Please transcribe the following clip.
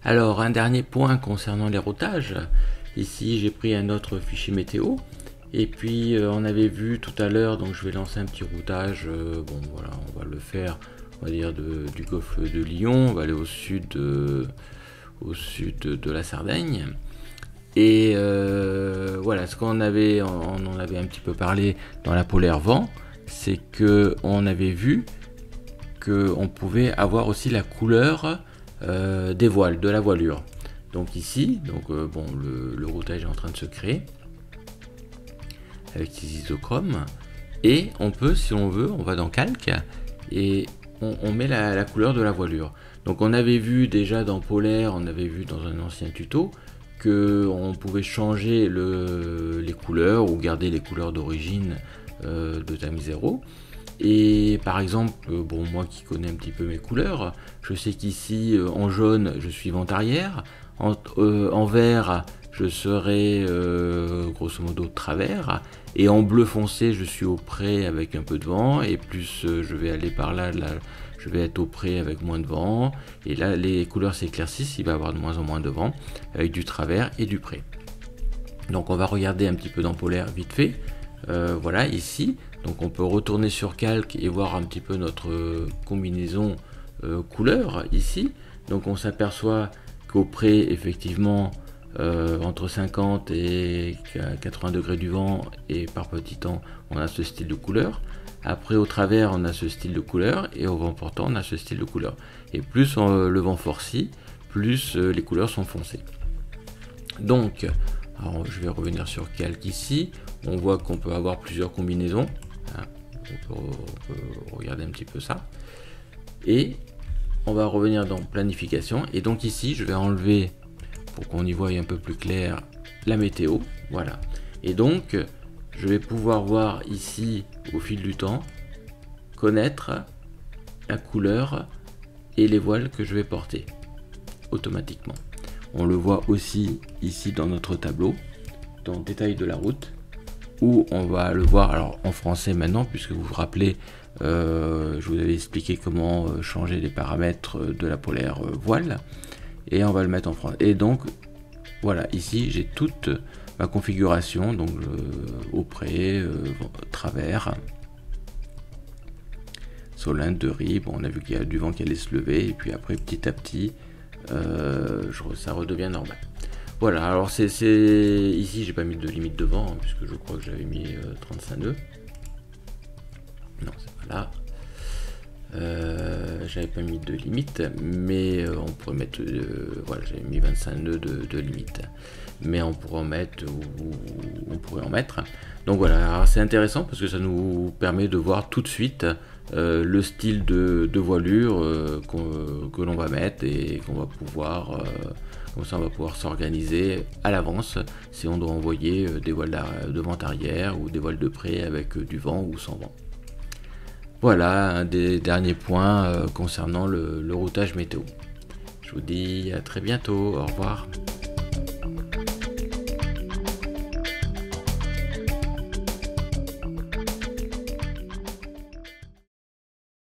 Alors, un dernier point concernant les routages. Ici, j'ai pris un autre fichier météo. Et puis, on avait vu tout à l'heure, donc je vais lancer un petit routage. Bon, voilà, on va le faire, on va dire, du golfe de Lion. On va aller au sud de la Sardaigne. Et voilà, ce qu'on avait, on en avait un petit peu parlé dans la polaire vent, c'est que on avait vu qu'on pouvait avoir aussi la couleur des voiles, de la voilure. Donc ici, bon, le routage est en train de se créer avec ces isochromes, et on peut, si on veut, on va dans calque et on met la couleur de la voilure. Donc on avait vu déjà dans polaire, on avait vu dans un ancien tuto que on pouvait changer les couleurs ou garder les couleurs d'origine de Time Zero. Et par exemple, bon, moi qui connais un petit peu mes couleurs, je sais qu'ici en jaune je suis vent arrière, en vert je serai grosso modo de travers, et en bleu foncé je suis au près avec un peu de vent, et plus je vais aller par là, je vais être au près avec moins de vent, et là les couleurs s'éclaircissent, il va y avoir de moins en moins de vent avec du travers et du près. Donc on va regarder un petit peu dans polaire vite fait. Voilà, ici, donc on peut retourner sur calque et voir un petit peu notre combinaison couleur ici. Donc on s'aperçoit qu'au près, effectivement, entre 50 et 80 degrés du vent et par petit temps, on a ce style de couleur. Après, au travers, on a ce style de couleur, et au vent portant, on a ce style de couleur. Et plus le vent forcit, plus les couleurs sont foncées. Donc, alors, je vais revenir sur calque ici. On voit qu'on peut avoir plusieurs combinaisons. On peut regarder un petit peu ça. Et on va revenir dans planification. Et donc ici, je vais enlever, pour qu'on y voie un peu plus clair, la météo. Voilà. Et donc, je vais pouvoir voir ici, au fil du temps, connaître la couleur et les voiles que je vais porter automatiquement. On le voit aussi ici dans notre tableau, dans détail de la route, où on va le voir alors en français maintenant, puisque vous vous rappelez, je vous avais expliqué comment changer les paramètres de la polaire voile, et on va le mettre en français. Et donc voilà, ici j'ai toute ma configuration, donc au près, travers, Solinde, de riz. Bon, on a vu qu'il y a du vent qui allait se lever, et puis après petit à petit ça redevient normal. Voilà, alors ici j'ai pas mis de limite de vent, puisque je crois que j'avais mis 35 nœuds. Non, c'est pas là. J'avais pas mis de limite, mais on pourrait mettre, voilà, j'avais mis 25 nœuds de limite, mais on pourrait en mettre, ou on pourrait en mettre. Donc voilà, c'est intéressant parce que ça nous permet de voir tout de suite le style de voilure que l'on va mettre, et qu'on va pouvoir, comme ça on va pouvoir s'organiser à l'avance si on doit envoyer des voiles de vent arrière ou des voiles de près avec du vent ou sans vent. Voilà un des derniers points concernant le routage météo. Je vous dis à très bientôt, au revoir.